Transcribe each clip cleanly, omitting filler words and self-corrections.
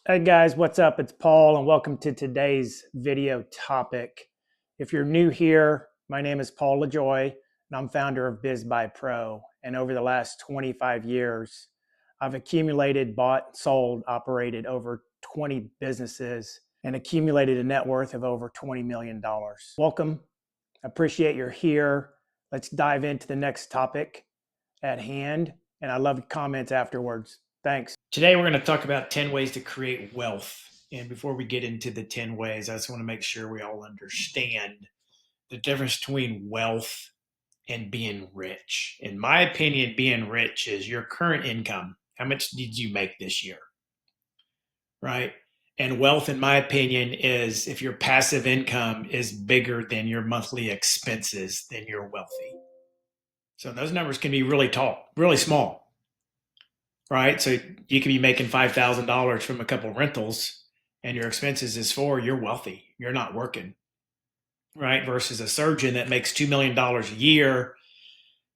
Hey guys, what's up? It's Paul, and welcome to today's video topic. If you're new here, my name is Paul LaJoy, and I'm founder of BizBuyPro. And over the last 25 years, I've accumulated, bought, sold, operated over 20 businesses, and accumulated a net worth of over $20 million. Welcome. I appreciate you're here. Let's dive into the next topic at hand, and I love comments afterwards. Thanks. Today, we're going to talk about 10 ways to create wealth. And before we get into the 10 ways, I just want to make sure we all understand the difference between wealth and being rich. In my opinion, being rich is your current income. How much did you make this year? Right? And wealth, in my opinion, is if your passive income is bigger than your monthly expenses, then you're wealthy. So those numbers can be really tall, really small. Right? So you could be making $5,000 from a couple of rentals and your expenses is you're wealthy. You're not working. Right? Versus a surgeon that makes $2 million a year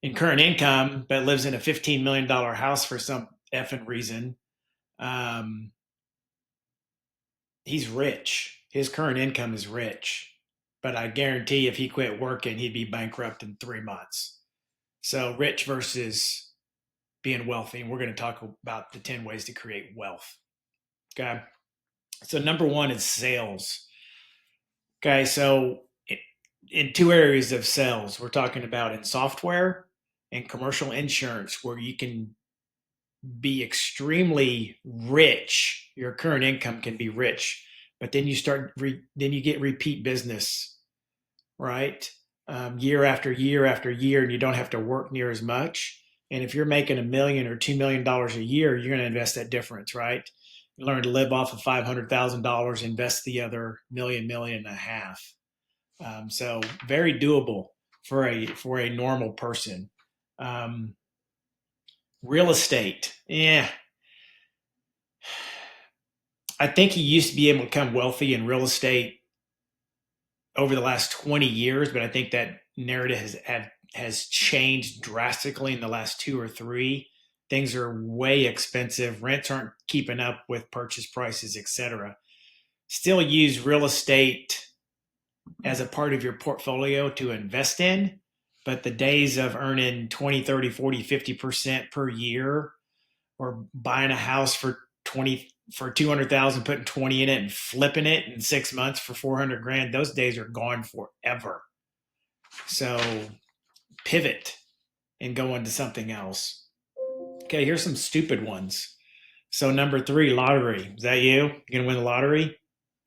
in current income, but lives in a $15 million house for some effing reason. Um, he's rich. His current income is rich. But I guarantee if he quit working, he'd be bankrupt in 3 months. So rich versus being wealthy. And we're going to talk about the 10 ways to create wealth. Okay. So number one is sales. Okay, so in two areas of sales, we're talking about in software and commercial insurance, where you can be extremely rich. Your current income can be rich, but then then you get repeat business, right? Year after year after year, and you don't have to work near as much. And if you're making $1 million or $2 million a year, you're going to invest that difference, right? You learn to live off of $500,000, invest the other million and a half. So very doable for a normal person. Um, Real estate, yeah. I think you used to be able to become wealthy in real estate over the last 20 years, but I think that narrative has changed drastically in the last two or three. Things are way expensive. Rents aren't keeping up with purchase prices, etc. Still use real estate as a part of your portfolio to invest in, but the days of earning 20, 30, 40, 50% per year or buying a house for 20 for 200,000, putting 20 in it and flipping it in 6 months for 400 grand, those days are gone forever. So pivot and go into something else. Okay, here's some stupid ones. So number three, lottery. Is that you? You're gonna win the lottery?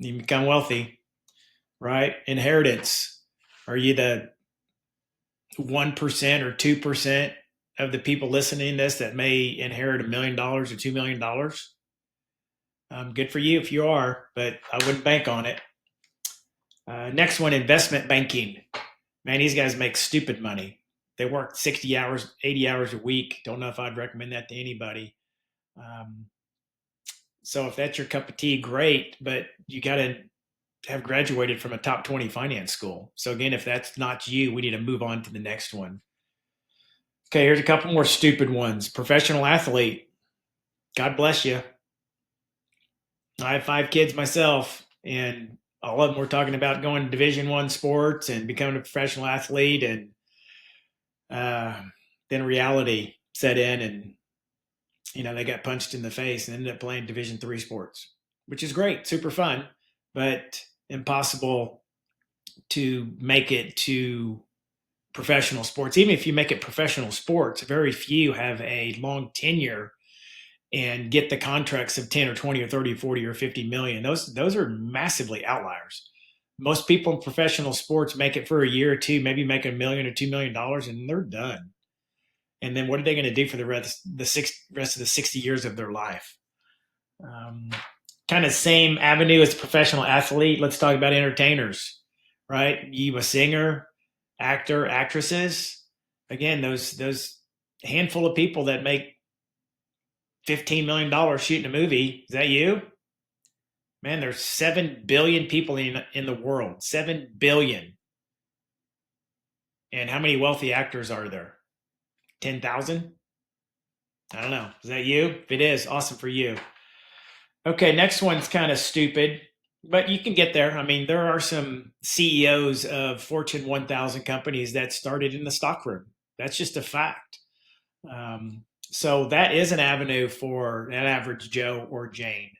You become wealthy, right? Inheritance. Are you the 1% or 2% of the people listening to this that may inherit $1 million or $2 million? Good for you if you are, but I wouldn't bank on it. Next one, investment banking. Man, these guys make stupid money. They work 60 hours, 80 hours a week. Don't know if I'd recommend that to anybody. Um, so if that's your cup of tea, great, but you got to have graduated from a top 20 finance school. So again, if that's not you, we need to move on to the next one. Okay, here's a couple more stupid ones. Professional athlete. God bless you. I have 5 kids myself, and all of them were talking about going to Division I sports and becoming a professional athlete, and uh, then reality set in, and they got punched in the face and ended up playing Division III sports, which is great, super fun, but impossible to make it to professional sports. Even if you make it professional sports, very few have a long tenure and get the contracts of 10 or 20 or 30 or 40 or 50 million. Those are massively outliers. Most people in professional sports make it for a year or two, maybe make $1 million or $2 million, and they're done. And then what are they going to do for the rest of the 60 years of their life? Um, Kind of same avenue as a professional athlete. Let's talk about entertainers, right? You a singer, actor, actresses. Again, those handful of people that make $15 million shooting a movie. Is that you? Man, there's 7 billion people in the world. 7 billion. And how many wealthy actors are there? 10,000? I don't know. Is that you? If it is, awesome for you. Okay, next one's kind of stupid, but you can get there. I mean, there are some CEOs of Fortune 1000 companies that started in the stockroom. That's just a fact. So that is an avenue for an average Joe or Jane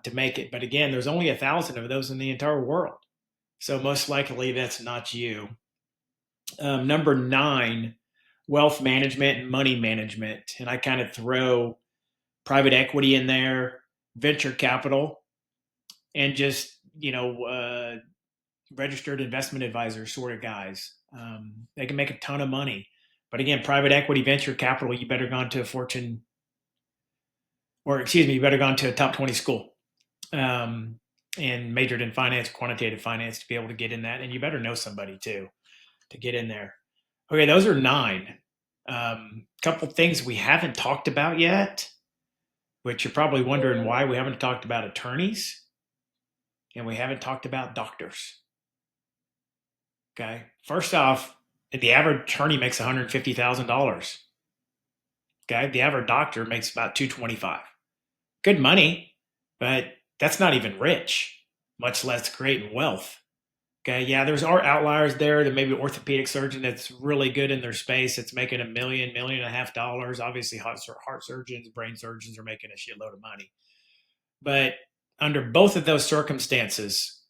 to make it. But again, there's only 1,000 of those in the entire world. So most likely that's not you. Number 9, wealth management and money management. And I kind of throw private equity in there, venture capital, and just, registered investment advisor sort of guys. They can make a ton of money. But again, private equity, venture capital, you better gone to a Fortune, or excuse me, you better gone to a top 20 school and majored in finance, quantitative finance to be able to get in that. And you better know somebody too to get in there. Okay, those are 9. Couple things we haven't talked about yet, which you're probably wondering why we haven't talked about attorneys and we haven't talked about doctors. Okay, first off, the average attorney makes $150,000. Okay, the average doctor makes about $225,000. Good money, but that's not even rich, much less creating wealth. Okay, yeah, there's outliers there. There may be an orthopedic surgeon that's really good in their space. It's making $1 million, $1.5 million. Obviously, heart surgeons, brain surgeons are making a shitload of money. But under both of those circumstances,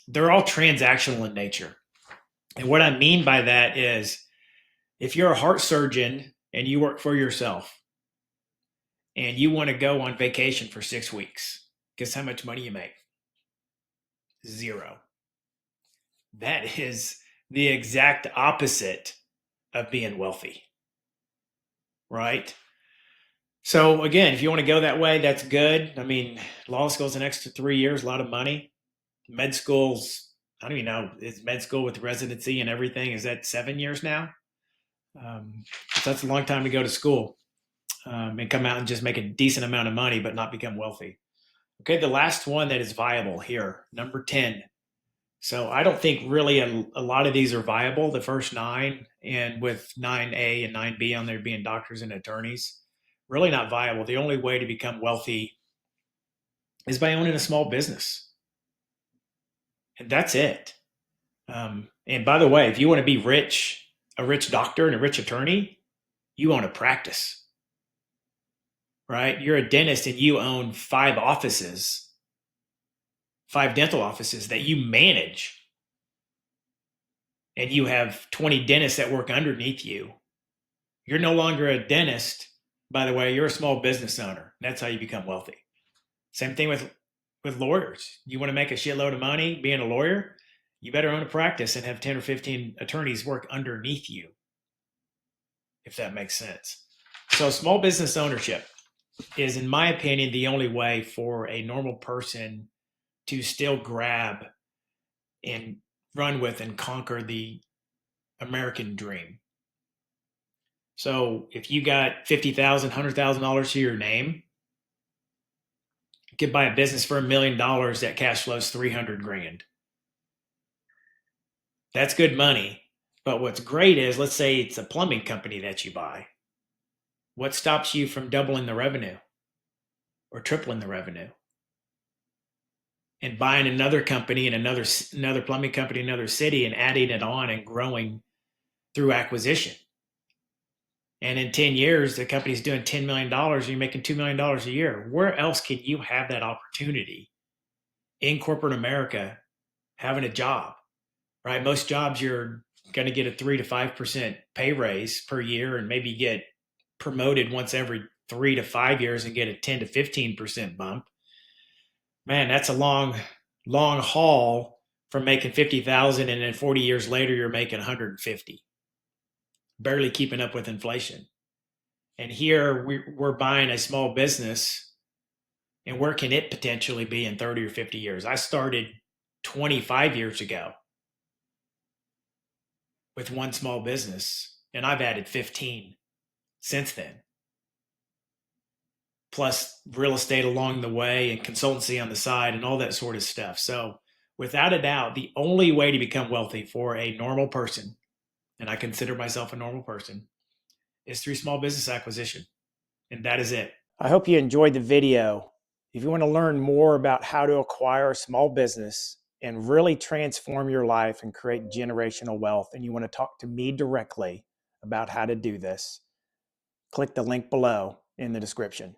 they're all transactional in nature. And what I mean by that is if you're a heart surgeon and you work for yourself and you want to go on vacation for 6 weeks, guess how much money you make? 0. That is the exact opposite of being wealthy, right? So again, if you want to go that way, that's good. I mean, law school's an extra 3 years, a lot of money. Med school's, I don't even know, is med school with residency and everything, is that 7 years now? So that's a long time to go to school and come out and just make a decent amount of money, but not become wealthy. Okay, the last one that is viable here, number 10. So I don't think really a lot of these are viable, the first 9, and with 9A and 9B on there being doctors and attorneys, really not viable. The only way to become wealthy is by owning a small business. And that's it. And by the way, if you want to be rich, a rich doctor and a rich attorney, you own a practice, right? You're a dentist and you own 5 offices, 5 dental offices that you manage. And you have 20 dentists that work underneath you. You're no longer a dentist. By the way, you're a small business owner. That's how you become wealthy. Same thing with lawyers. You want to make a shitload of money being a lawyer? You better own a practice and have 10 or 15 attorneys work underneath you, if that makes sense. So small business ownership is, in my opinion, the only way for a normal person to still grab and run with and conquer the American dream. So if you got $50,000, $100,000 to your name, you could buy a business for $1 million that cash flows 300 grand. That's good money. But what's great is, let's say it's a plumbing company that you buy. What stops you from doubling the revenue or tripling the revenue? And buying another company and another plumbing company in another city and adding it on and growing through acquisition. And in 10 years, the company's doing $10 million, and you're making $2 million a year. Where else can you have that opportunity in corporate America having a job, right? Most jobs, you're going to get a 3 to 5% pay raise per year and maybe get promoted once every 3 to 5 years and get a 10 to 15% bump. Man, that's a long haul from making 50,000 and then 40 years later you're making 150, barely keeping up with inflation. And here we're buying a small business, and where can it potentially be in 30 or 50 years? I started 25 years ago with one small business, and I've added 15 since then, plus real estate along the way and consultancy on the side and all that sort of stuff. So without a doubt, the only way to become wealthy for a normal person, and I consider myself a normal person, is through small business acquisition. And that is it. I hope you enjoyed the video. If you want to learn more about how to acquire a small business and really transform your life and create generational wealth, and you want to talk to me directly about how to do this, click the link below in the description.